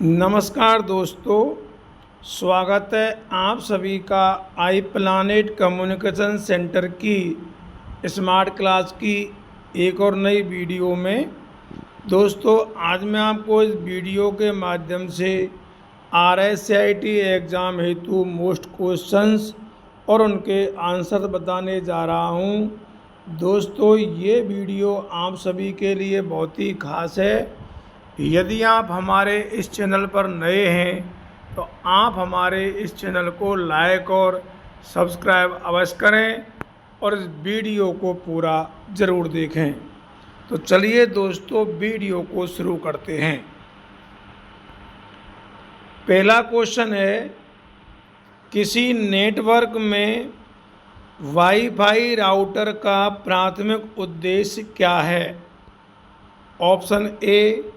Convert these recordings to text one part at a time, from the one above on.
नमस्कार दोस्तों, स्वागत है आप सभी का आई प्लानेट कम्युनिकेशन सेंटर की स्मार्ट क्लास की एक और नई वीडियो में। दोस्तों, आज मैं आपको इस वीडियो के माध्यम से RSCIT एग्ज़ाम हेतु मोस्ट क्वेश्चंस और उनके आंसर बताने जा रहा हूं। दोस्तों, ये वीडियो आप सभी के लिए बहुत ही खास है। यदि आप हमारे इस चैनल पर नए हैं तो आप हमारे इस चैनल को लाइक और सब्सक्राइब अवश्य करें और इस वीडियो को पूरा ज़रूर देखें। तो चलिए दोस्तों, वीडियो को शुरू करते हैं। पहला क्वेश्चन है, किसी नेटवर्क में वाईफाई राउटर का प्राथमिक उद्देश्य क्या है? Option A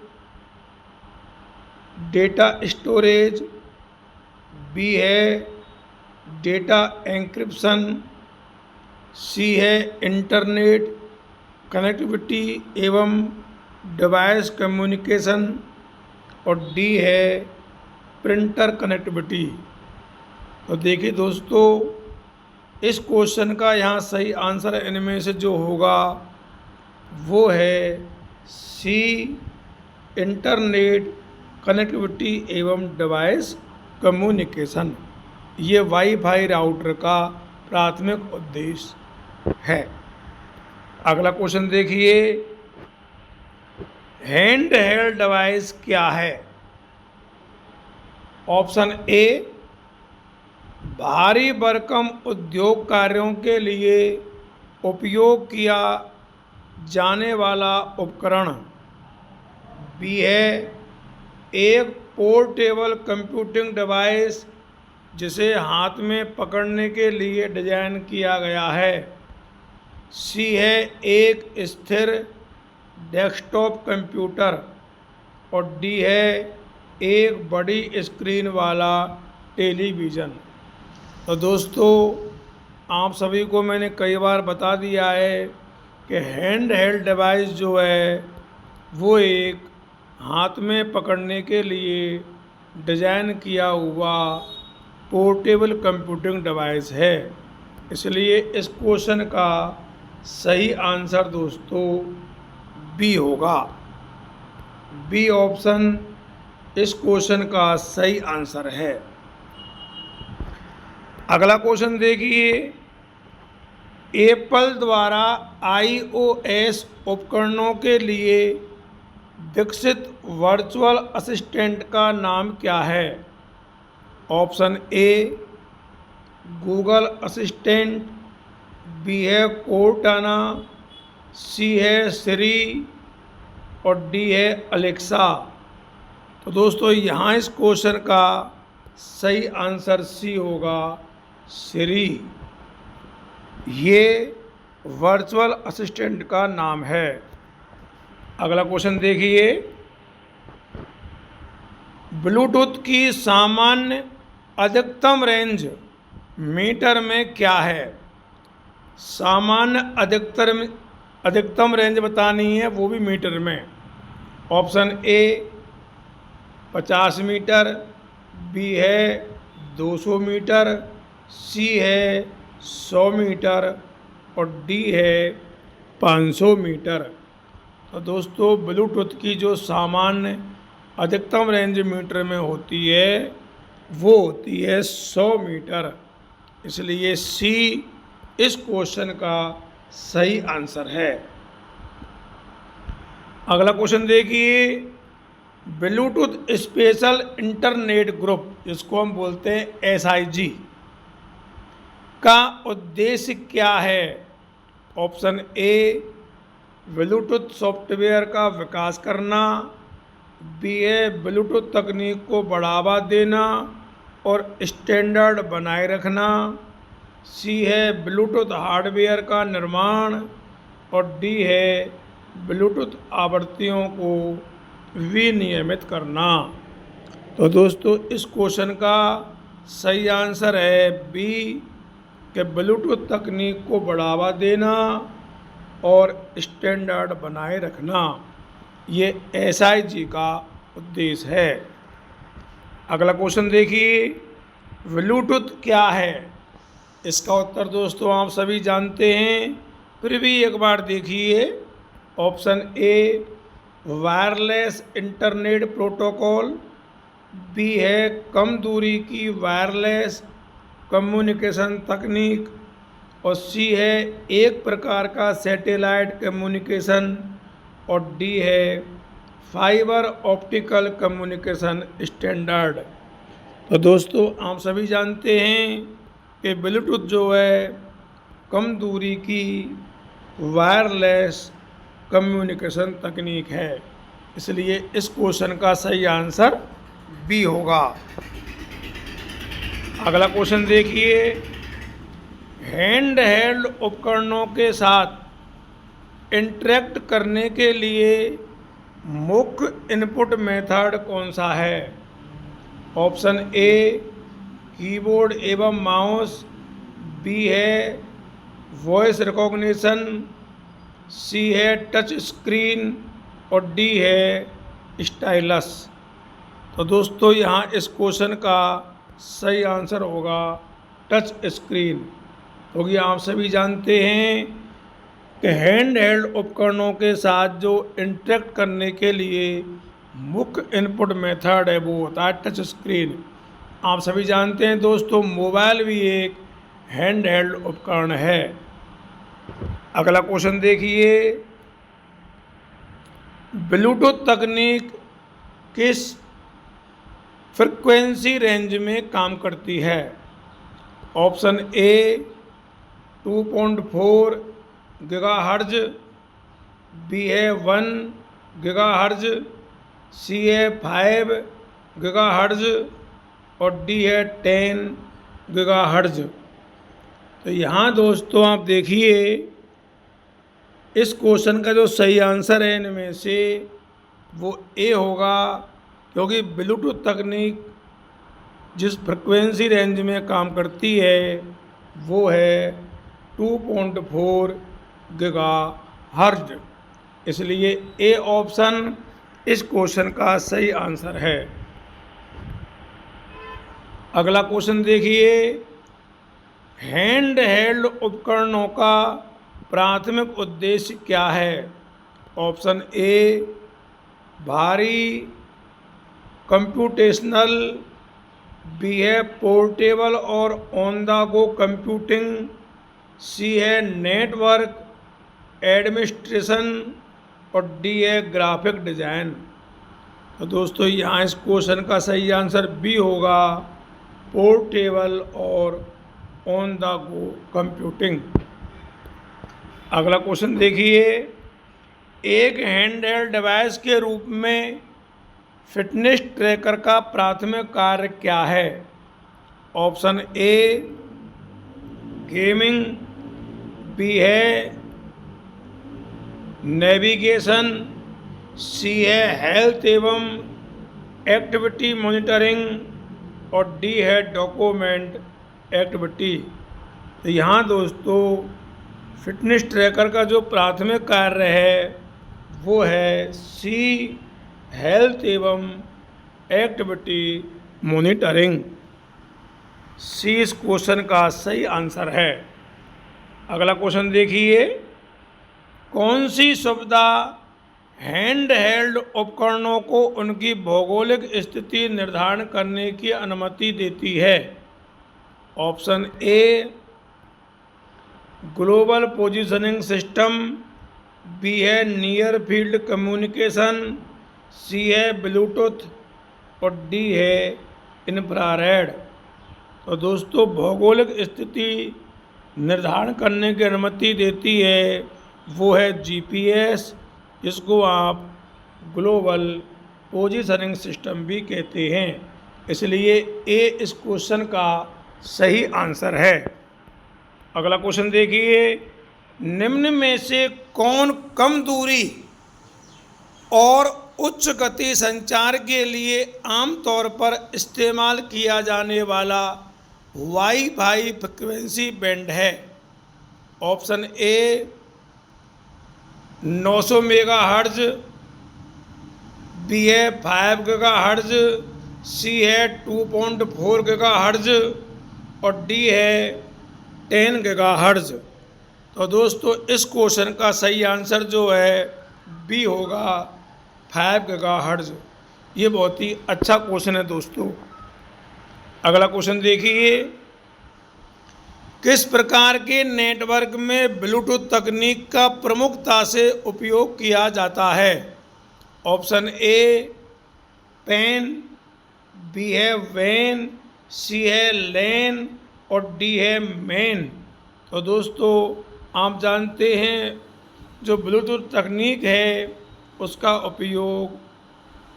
data storage, B है डेटा एन्क्रिप्शन, सी है इंटरनेट कनेक्टिविटी एवं डिवाइस कम्युनिकेशन और डी है प्रिंटर कनेक्टिविटी। तो देखिए दोस्तों, इस क्वेश्चन का यहाँ सही आंसर इनमें से जो होगा वो है सी इंटरनेट कनेक्टिविटी एवं डिवाइस कम्युनिकेशन। ये वाईफाई राउटर का प्राथमिक उद्देश्य है। अगला क्वेश्चन देखिए, हैंड हेल्ड डिवाइस क्या है? ऑप्शन ए भारी भरकम उद्योग कार्यों के लिए उपयोग किया जाने वाला उपकरण, बी है एक पोर्टेबल कंप्यूटिंग डिवाइस जिसे हाथ में पकड़ने के लिए डिजाइन किया गया है, सी है एक स्थिर डेस्कटॉप कंप्यूटर और डी है एक बड़ी स्क्रीन वाला टेलीविज़न। तो दोस्तों, आप सभी को मैंने कई बार बता दिया है कि हैंड हेल्ड डिवाइस जो है वो एक हाथ में पकड़ने के लिए डिज़ाइन किया हुआ पोर्टेबल कंप्यूटिंग डिवाइस है। इसलिए इस क्वेश्चन का सही आंसर दोस्तों बी होगा। बी ऑप्शन इस क्वेश्चन का सही आंसर है। अगला क्वेश्चन देखिए, एप्पल द्वारा iOS उपकरणों के लिए विकसित वर्चुअल असिस्टेंट का नाम क्या है? Option A Google Assistant, B है कोर्टाना, सी है सिरी और डी है अलेक्सा। तो दोस्तों, यहाँ इस क्वेश्चन का सही आंसर सी होगा, सिरी। ये वर्चुअल असिस्टेंट का नाम है। अगला क्वेश्चन देखिए, ब्लूटूथ की सामान्य अधिकतम रेंज मीटर में क्या है? सामान्य अधिकतम रेंज बतानी है, वो भी मीटर में। ऑप्शन ए 50 मीटर, बी है 200 मीटर, सी है 100 मीटर और डी है 500 मीटर। तो दोस्तों, ब्लूटूथ की जो सामान्य अधिकतम रेंज मीटर में होती है वो होती है 100 मीटर। इसलिए सी इस क्वेश्चन का सही आंसर है। अगला क्वेश्चन देखिए, ब्लूटूथ स्पेशल इंटरनेट ग्रुप, जिसको हम बोलते हैं SIG, का उद्देश्य क्या है? ऑप्शन ए ब्लूटूथ सॉफ्टवेयर का विकास करना, बी है ब्लूटूथ तकनीक को बढ़ावा देना और स्टैंडर्ड बनाए रखना, सी है ब्लूटूथ हार्डवेयर का निर्माण और डी है ब्लूटूथ आवृत्तियों को विनियमित करना। तो दोस्तों, इस क्वेश्चन का सही आंसर है बी कि ब्लूटूथ तकनीक को बढ़ावा देना और स्टैंडर्ड बनाए रखना। ये SIG का उद्देश्य है। अगला क्वेश्चन देखिए, ब्लूटूथ क्या है? इसका उत्तर दोस्तों आप सभी जानते हैं, फिर भी एक बार देखिए। Option A wireless internet protocol, B है कम दूरी की वायरलेस कम्युनिकेशन तकनीक, और सी है एक प्रकार का सैटेलाइट कम्युनिकेशन, और डी है फाइबर ऑप्टिकल कम्युनिकेशन स्टैंडर्ड। तो दोस्तों आप सभी जानते हैं कि ब्लूटूथ जो है कम दूरी की वायरलेस कम्युनिकेशन तकनीक है, इसलिए इस क्वेश्चन का सही आंसर बी होगा। अगला क्वेश्चन देखिए, हैंड हेल्ड उपकरणों के साथ इंटरेक्ट करने के लिए मुख्य इनपुट मेथड कौन सा है? ऑप्शन ए कीबोर्ड एवं माउस, बी है वॉइस रिकॉग्निशन, सी है टच स्क्रीन, और डी है स्टाइलस। तो दोस्तों यहाँ इस क्वेश्चन का सही आंसर होगा टच स्क्रीन, क्योंकि आप सभी जानते हैं कि हैंड हेल्ड उपकरणों के साथ जो इंटरेक्ट करने के लिए मुख्य इनपुट मेथड है वो होता है टच स्क्रीन। आप सभी जानते हैं दोस्तों, मोबाइल भी एक हैंड हेल्ड उपकरण है। अगला क्वेश्चन देखिए, ब्लूटूथ तकनीक किस फ्रिक्वेंसी रेंज में काम करती है? ऑप्शन ए 2.4 गीगाहर्ट्ज, बी है 1 गीगाहर्ट्ज, सी है 5 गीगाहर्ट्ज, और डी है 10 गीगाहर्ट्ज। तो यहाँ दोस्तों आप देखिए, इस क्वेश्चन का जो सही आंसर है इनमें से वो ए होगा, क्योंकि ब्लूटूथ तकनीक जिस फ्रिक्वेंसी रेंज में काम करती है वो है 2.4 गीगाहर्ट्ज, इसलिए ए ऑप्शन इस क्वेश्चन का सही आंसर है। अगला क्वेश्चन देखिए, हैंड हेल्ड उपकरणों का प्राथमिक उद्देश्य क्या है? ऑप्शन ए भारी कंप्यूटेशनल, बी है पोर्टेबल और ऑन द गो कंप्यूटिंग, सी है नेटवर्क एडमिनिस्ट्रेशन, और डी है ग्राफिक डिज़ाइन। तो दोस्तों यहाँ इस क्वेश्चन का सही आंसर बी होगा, पोर्टेबल और ऑन द गो कंप्यूटिंग। अगला क्वेश्चन देखिए, एक हैंडहेल्ड डिवाइस के रूप में फिटनेस ट्रैकर का प्राथमिक कार्य क्या है? ऑप्शन ए गेमिंग, बी है नेविगेशन, सी है हेल्थ एवं एक्टिविटी मॉनिटरिंग, और डी है डॉक्यूमेंट एक्टिविटी। तो यहाँ दोस्तों फिटनेस ट्रैकर का जो प्राथमिक कार्य है वो है सी हेल्थ एवं एक्टिविटी मॉनिटरिंग। सी इस क्वेश्चन का सही आंसर है। अगला क्वेश्चन देखिए, कौन सी सुविधा हैंड हेल्ड उपकरणों को उनकी भौगोलिक स्थिति निर्धारण करने की अनुमति देती है? Option A global positioning system, B है नियर फील्ड कम्युनिकेशन, सी है ब्लूटूथ, और डी है इंफ्रारेड। तो दोस्तों भौगोलिक स्थिति निर्धारण करने की अनुमति देती है वो है जीपीएस, जिसको आप ग्लोबल पोजीशनिंग सिस्टम भी कहते हैं, इसलिए ए इस क्वेश्चन का सही आंसर है। अगला क्वेश्चन देखिए, निम्न में से कौन कम दूरी और उच्च गति संचार के लिए आमतौर पर इस्तेमाल किया जाने वाला वाईफाई फ्रिक्वेंसी बैंड है? ऑप्शन ए 900 मेगाहर्ट्ज, बी है 5 गीगाहर्ट्ज, सी है 2.4 गीगाहर्ट्ज़ और डी है 10 गीगाहर्ट्ज़। तो दोस्तों इस क्वेश्चन का सही आंसर जो है बी होगा 5 गीगाहर्ट्ज़। ये बहुत ही अच्छा क्वेश्चन है दोस्तों। अगला क्वेश्चन देखिए, किस प्रकार के नेटवर्क में ब्लूटूथ तकनीक का प्रमुखता से उपयोग किया जाता है? ऑप्शन ए पेन, बी है वैन, सी है लैन और डी है मैन। तो दोस्तों आप जानते हैं जो ब्लूटूथ तकनीक है उसका उपयोग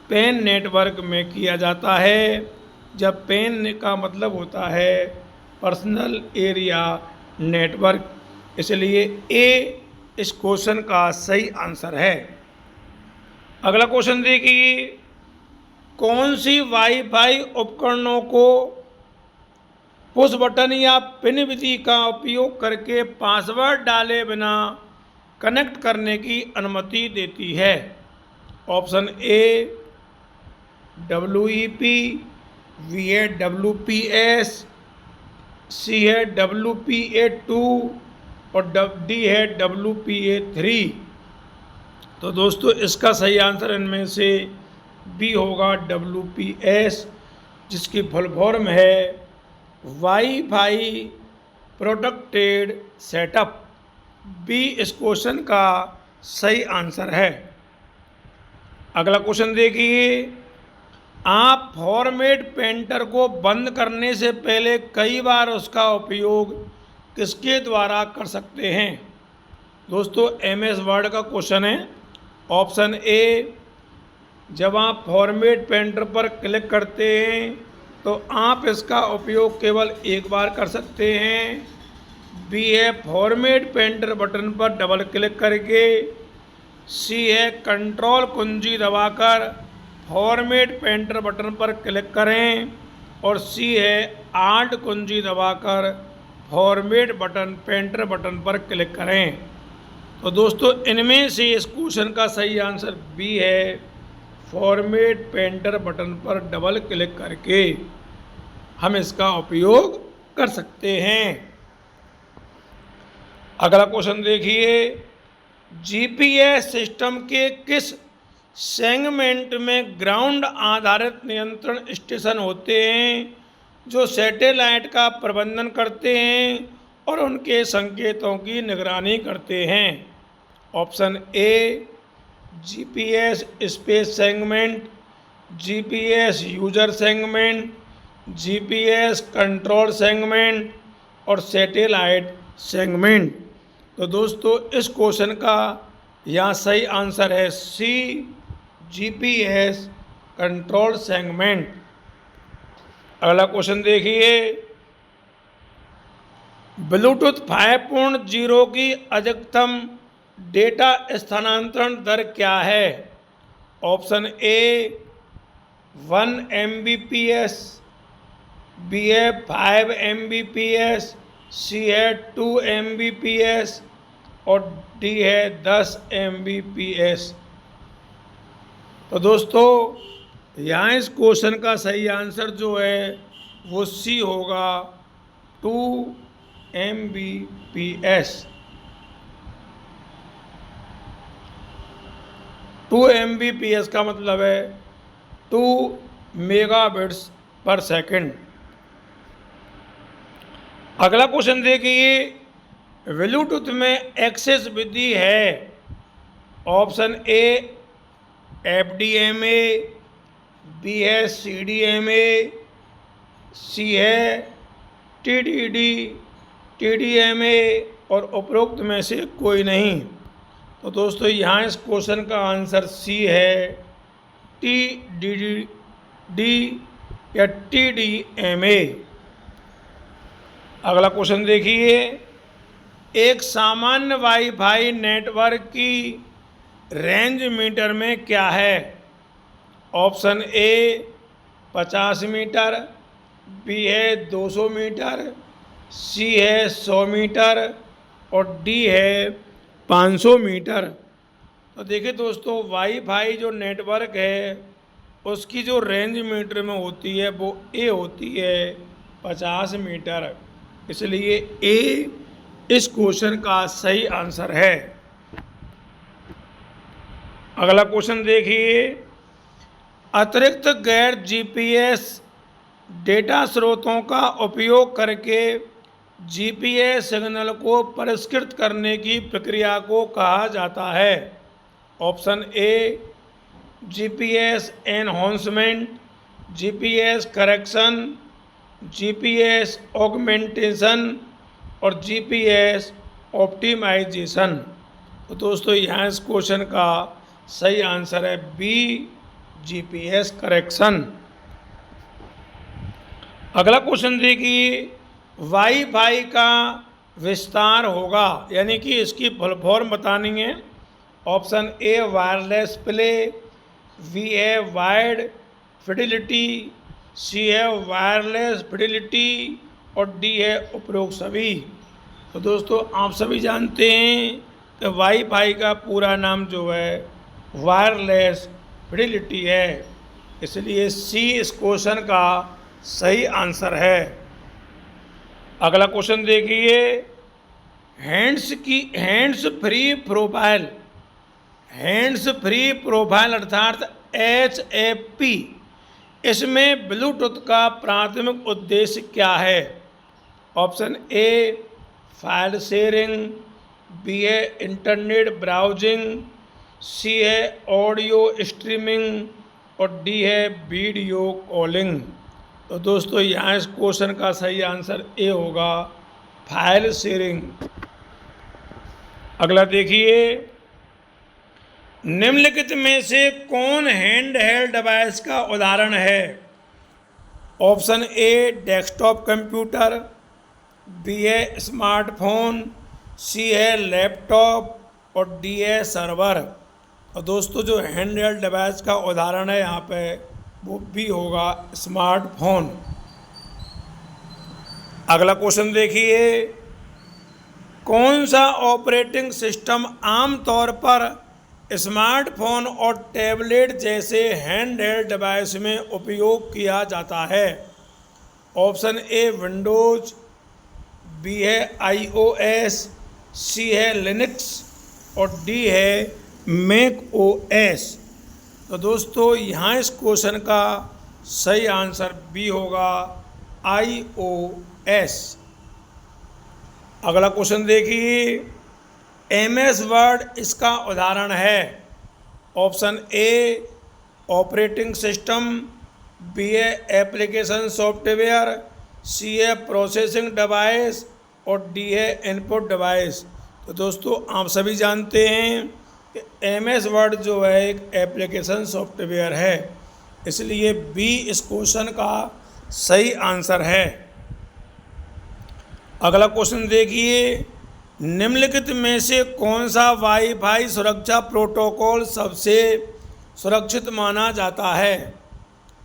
पेन नेटवर्क में किया जाता है। जब पेन का मतलब होता है पर्सनल एरिया नेटवर्क, इसलिए ए इस क्वेश्चन का सही आंसर है। अगला क्वेश्चन देखिए, कौन सी वाईफाई उपकरणों को पुश बटन या पिन विधि का उपयोग करके पासवर्ड डाले बिना कनेक्ट करने की अनुमति देती है? ऑप्शन ए WEP, बी है WPS, सी है WPA2 और डी है WPA3। तो दोस्तों इसका सही आंसर इनमें से बी होगा WPS, जिसकी फुल फॉर्म है वाईफाई प्रोटेक्टेड सेटअप। बी इस क्वेश्चन का सही आंसर है। अगला क्वेश्चन देखिए, आप फॉर्मेट पेंटर को बंद करने से पहले कई बार उसका उपयोग किसके द्वारा कर सकते हैं? दोस्तों MS वर्ड का क्वेश्चन है। ऑप्शन ए, जब आप फॉर्मेट पेंटर पर क्लिक करते हैं तो आप इसका उपयोग केवल एक बार कर सकते हैं। बी है फॉर्मेट पेंटर बटन पर डबल क्लिक करके, सी है कंट्रोल कुंजी दबाकर फॉर्मेट पेंटर बटन पर क्लिक करें और सी है आल्ट कुंजी दबाकर फॉर्मेट बटन पेंटर बटन पर क्लिक करें। तो दोस्तों इनमें से इस क्वेश्चन का सही आंसर बी है फॉर्मेट पेंटर बटन पर डबल क्लिक करके हम इसका उपयोग कर सकते हैं। अगला क्वेश्चन देखिए, GPS सिस्टम के किस सेगमेंट में ग्राउंड आधारित नियंत्रण स्टेशन होते हैं जो सैटेलाइट का प्रबंधन करते हैं और उनके संकेतों की निगरानी करते हैं? Option A GPS space segment, GPS user segment, GPS control segment और सैटेलाइट सेगमेंट। तो दोस्तों इस क्वेश्चन का यहाँ सही आंसर है सी GPS कंट्रोल सेगमेंट। अगला क्वेश्चन देखिए, ब्लूटूथ 5.0 की अधिकतम डेटा स्थानांतरण दर क्या है? ऑप्शन ए 1 Mbps, बी है 5 Mbps, सी है 2 Mbps और डी है 10 Mbps। तो दोस्तों यहाँ इस क्वेश्चन का सही आंसर जो है वो सी होगा 2 Mbps। 2 Mbps का मतलब है 2 मेगाबिट्स पर सेकंड। अगला क्वेश्चन देखिए, ब्लूटूथ में एक्सेस विधि है? ऑप्शन ए FDMA, बी है CDMA, सी है TDMA और उपरोक्त में से कोई नहीं। तो दोस्तों यहाँ इस क्वेश्चन का आंसर सी है TDD या TDMA। अगला क्वेश्चन देखिए, एक सामान्य वाईफाई नेटवर्क की रेंज मीटर में क्या है? ऑप्शन ए 50 मीटर, बी है 200 मीटर, सी है 100 मीटर और डी है 500 मीटर। तो देखिए दोस्तों वाईफाई जो नेटवर्क है उसकी जो रेंज मीटर में होती है वो ए होती है 50 मीटर। इसलिए ए इस क्वेश्चन का सही आंसर है। अगला क्वेश्चन देखिए, अतिरिक्त गैर जीपीएस डेटा स्रोतों का उपयोग करके जीपीएस सिग्नल को परिष्कृत करने की प्रक्रिया को कहा जाता है। ऑप्शन ए GPS enhancement, GPS correction, GPS augmentation और जीपीएस ऑप्टिमाइजेशन। तो दोस्तों यहाँ इस क्वेश्चन का सही आंसर है बी, जीपीएस करेक्शन। अगला क्वेश्चन देखिए, वाईफाई का विस्तार होगा, यानी कि इसकी फुल फॉर्म बतानी है। Option A wireless play, B है वायर्ड फिडिलिटी, सी है वायरलेस फिडिलिटी और डी है उपरोक्त सभी। तो दोस्तों आप सभी जानते हैं कि वाईफाई का पूरा नाम जो है वायरलेस फिडिलिटी है, इसलिए सी इस क्वेश्चन का सही आंसर है। अगला क्वेश्चन देखिए, हैंड्स फ्री प्रोफाइल अर्थात HFP, इसमें ब्लूटूथ का प्राथमिक उद्देश्य क्या है। Option A file sharing, B है इंटरनेट ब्राउजिंग, सी है ऑडियो स्ट्रीमिंग और डी है वीडियो कॉलिंग। तो दोस्तों यहाँ इस क्वेश्चन का सही आंसर ए होगा, फाइल शेयरिंग। अगला देखिए, निम्नलिखित में से कौन हैंड हेल्ड डिवाइस का उदाहरण है। Option A desktop computer, B है स्मार्टफोन, सी है लैपटॉप और डी है सर्वर। और दोस्तों जो हैंड हेल्ड डिवाइस का उदाहरण है यहाँ पे वो भी होगा स्मार्टफोन। अगला क्वेश्चन देखिए, कौन सा ऑपरेटिंग सिस्टम आमतौर पर स्मार्टफोन और टैबलेट जैसे हैंडहेल्ड डिवाइस में उपयोग किया जाता है। ऑप्शन ए विंडोज, बी है iOS, सी है लिनक्स और डी है मैक OS। तो दोस्तों यहाँ इस क्वेश्चन का सही आंसर बी होगा, iOS। अगला क्वेश्चन देखिए, MS वर्ड इसका उदाहरण है। Option A operating system, B है एप्लीकेशन सॉफ्टवेयर, सी है प्रोसेसिंग डिवाइस और डी है इनपुट डिवाइस। तो दोस्तों आप सभी जानते हैं कि MS वर्ड जो है एक एप्लीकेशन सॉफ्टवेयर है, इसलिए बी इस क्वेश्चन का सही आंसर है। अगला क्वेश्चन देखिए, निम्नलिखित में से कौन सा वाईफाई सुरक्षा प्रोटोकॉल सबसे सुरक्षित माना जाता है।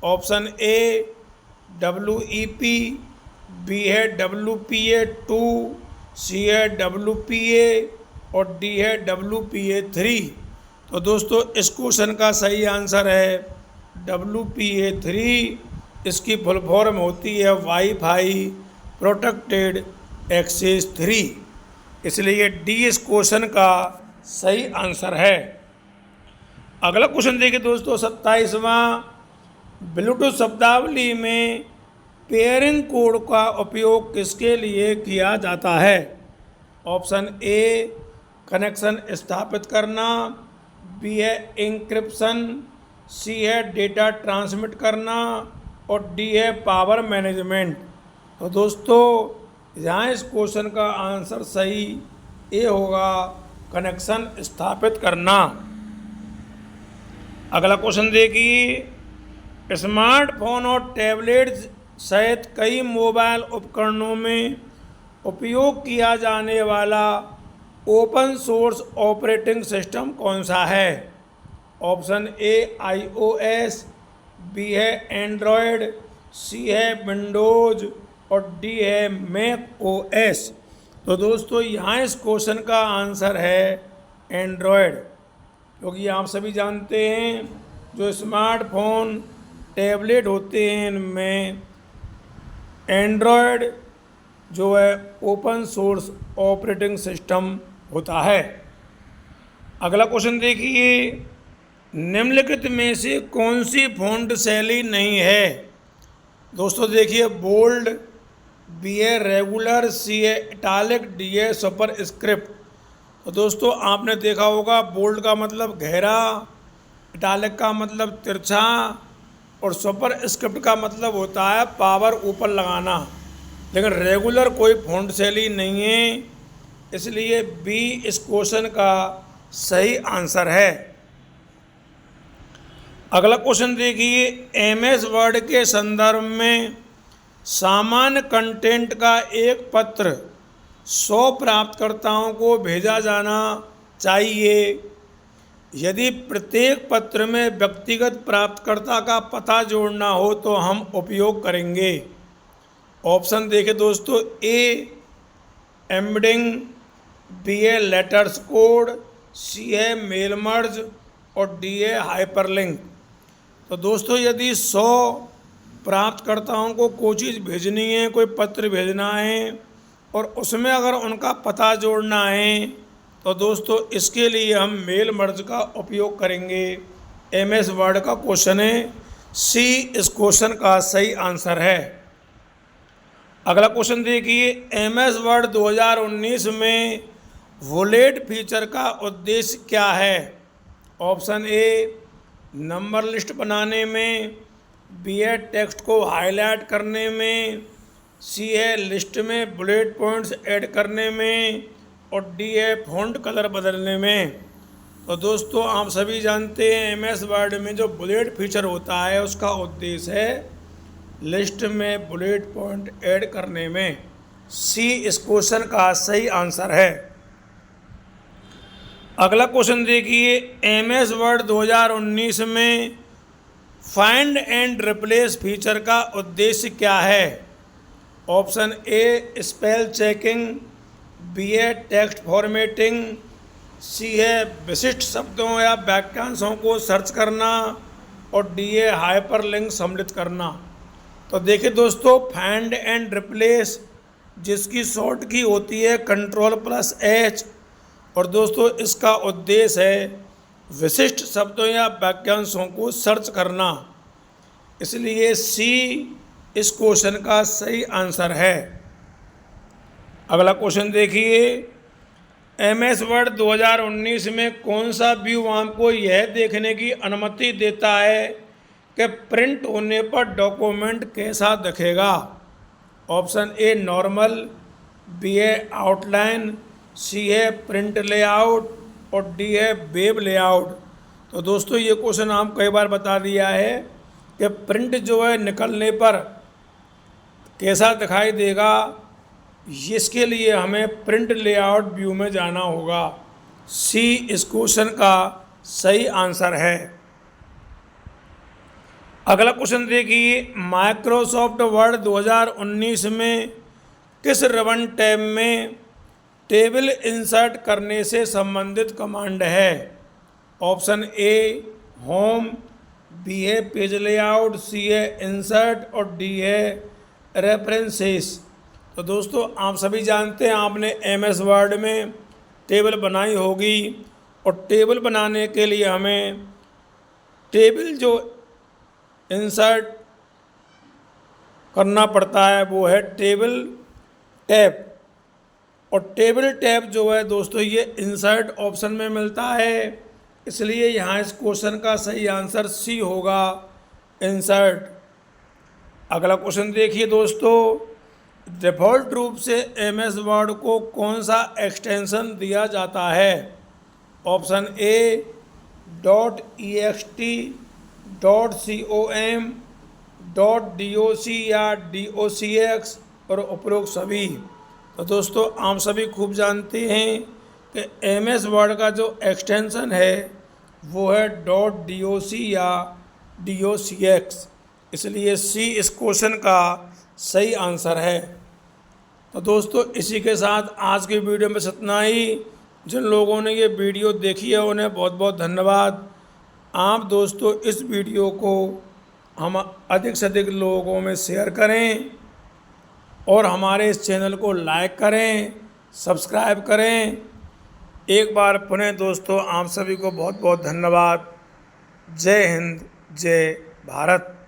ऑप्शन ए WEP, बी है WPA2, सी है WPA और डी है WPA3। तो दोस्तों इस क्वेश्चन का सही आंसर है WPA3। इसकी फुल फॉर्म होती है वाईफाई प्रोटेक्टेड एक्सेस 3, इसलिए डी इस क्वेश्चन का सही आंसर है। अगला क्वेश्चन देखिए दोस्तों, 27वां, ब्लूटूथ शब्दावली में पेयरिंग कोड का उपयोग किसके लिए किया जाता है। ऑप्शन ए कनेक्शन स्थापित करना, बी है इंक्रिप्शन, सी है डेटा ट्रांसमिट करना और डी है पावर मैनेजमेंट। तो दोस्तों यहाँ इस क्वेश्चन का आंसर सही ए होगा, कनेक्शन स्थापित करना। अगला क्वेश्चन देखिए, स्मार्टफोन और टैबलेट सहित कई मोबाइल उपकरणों में उपयोग किया जाने वाला ओपन सोर्स ऑपरेटिंग सिस्टम कौन सा है। ऑप्शन ए iOS, बी है एंड्रॉयड, सी है विंडोज और डी है मैक OS। तो दोस्तों यहाँ इस क्वेश्चन का आंसर है एंड्रॉयड, क्योंकि आप सभी जानते हैं जो स्मार्टफोन टैबलेट होते हैं इनमें एंड्रॉयड जो है ओपन सोर्स ऑपरेटिंग सिस्टम होता है। अगला क्वेश्चन देखिए, निम्नलिखित में से कौन सी फ़ॉन्ट शैली नहीं है? दोस्तों देखिए, बोल्ड, बी है रेगुलर, सी है इटालिक, डी है सुपर स्क्रिप्ट। तो दोस्तों आपने देखा होगा बोल्ड का मतलब गहरा, इटालिक का मतलब तिरछा और सुपर स्क्रिप्ट का मतलब होता है पावर ऊपर लगाना। लेकिन रेगुलर कोई फ़ॉन्ट शैली नहीं है, इसलिए बी इस क्वेश्चन का सही आंसर है। अगला क्वेश्चन देखिए, एमएस वर्ड के संदर्भ में सामान्य कंटेंट का एक पत्र 100 प्राप्तकर्ताओं को भेजा जाना चाहिए। यदि प्रत्येक पत्र में व्यक्तिगत प्राप्तकर्ता का पता जोड़ना हो तो हम उपयोग करेंगे। ऑप्शन देखें दोस्तों, ए एम्बेडिंग, बी है लेटर्स कोड, सी है मेल मर्ज और डी है हाइपरलिंक। तो दोस्तों यदि 100 प्राप्तकर्ताओं को कोई चीज़ भेजनी है, कोई पत्र भेजना है और उसमें अगर उनका पता जोड़ना है तो दोस्तों इसके लिए हम मेल मर्ज का उपयोग करेंगे। एमएस वर्ड का क्वेश्चन है, सी इस क्वेश्चन का सही आंसर है। अगला क्वेश्चन देखिए, एमएस वर्ड 2019 में बुलेट फीचर का उद्देश्य क्या है? ऑप्शन ए नंबर लिस्ट बनाने में, बी है टेक्स्ट को हाईलाइट करने में, सी है लिस्ट में बुलेट पॉइंट्स ऐड करने में और डी है फ़ॉन्ट कलर बदलने में। तो दोस्तों आप सभी जानते हैं एमएस वर्ड में जो बुलेट फीचर होता है उसका उद्देश्य है लिस्ट में बुलेट पॉइंट ऐड करने में। सी इस क्वेश्चन का सही आंसर है। अगला क्वेश्चन देखिए, एमएस वर्ड 2019 में फाइंड एंड रिप्लेस फीचर का उद्देश्य क्या है? Option A spell checking, B है टेक्स्ट फॉर्मेटिंग, सी है विशिष्ट शब्दों या वाक्यांशों को सर्च करना और डी है हाइपरलिंक सम्मिलित करना। तो देखिए दोस्तों, फाइंड एंड रिप्लेस जिसकी शॉर्ट की होती है Ctrl+H और दोस्तों इसका उद्देश्य है विशिष्ट शब्दों या वाक्यांशों को सर्च करना, इसलिए सी इस क्वेश्चन का सही आंसर है। अगला क्वेश्चन देखिए, एमएस वर्ड 2019 में कौन सा व्यू आपको यह देखने की अनुमति देता है कि प्रिंट होने पर डॉक्यूमेंट कैसा दिखेगा? ऑप्शन ए नॉर्मल, बी है आउटलाइन, सी है प्रिंट लेआउट और डी है वेब लेआउट। तो दोस्तों ये क्वेश्चन आप कई बार बता दिया है कि प्रिंट जो है निकलने पर कैसा दिखाई देगा, इसके लिए हमें प्रिंट लेआउट व्यू में जाना होगा। सी इस क्वेश्चन का सही आंसर है। अगला क्वेश्चन देखिए, माइक्रोसॉफ्ट वर्ड 2019 में किस रिबन टैब में टेबल इंसर्ट करने से संबंधित कमांड है? ऑप्शन ए होम, बी है पेज लेआउट, सी है इंसर्ट और डी है रेफरेंसेस। तो दोस्तों आप सभी जानते हैं आपने एमएस वर्ड में टेबल बनाई होगी और टेबल बनाने के लिए हमें टेबल जो इंसर्ट करना पड़ता है वो है टेबल टैब, और टेबल टैब जो है दोस्तों ये इंसर्ट ऑप्शन में मिलता है, इसलिए यहाँ इस क्वेश्चन का सही आंसर सी होगा, इंसर्ट। अगला क्वेश्चन देखिए दोस्तों, डिफ़ॉल्ट रूप से एमएस वर्ड को कौन सा एक्सटेंशन दिया जाता है? ऑप्शन ए .ext, .com, .doc या docx और उपरोक्त सभी। तो दोस्तों आप सभी खूब जानते हैं कि एमएस वर्ड का जो एक्सटेंशन है वो है .doc या docx, इसलिए सी इस क्वेश्चन का सही आंसर है। तो दोस्तों इसी के साथ आज की वीडियो में इतना ही। जिन लोगों ने ये वीडियो देखी है उन्हें बहुत बहुत धन्यवाद। आप दोस्तों इस वीडियो को हम अधिक से अधिक लोगों में शेयर करें और हमारे इस चैनल को लाइक करें, सब्सक्राइब करें। एक बार पुनः दोस्तों आप सभी को बहुत बहुत धन्यवाद। जय हिंद, जय भारत।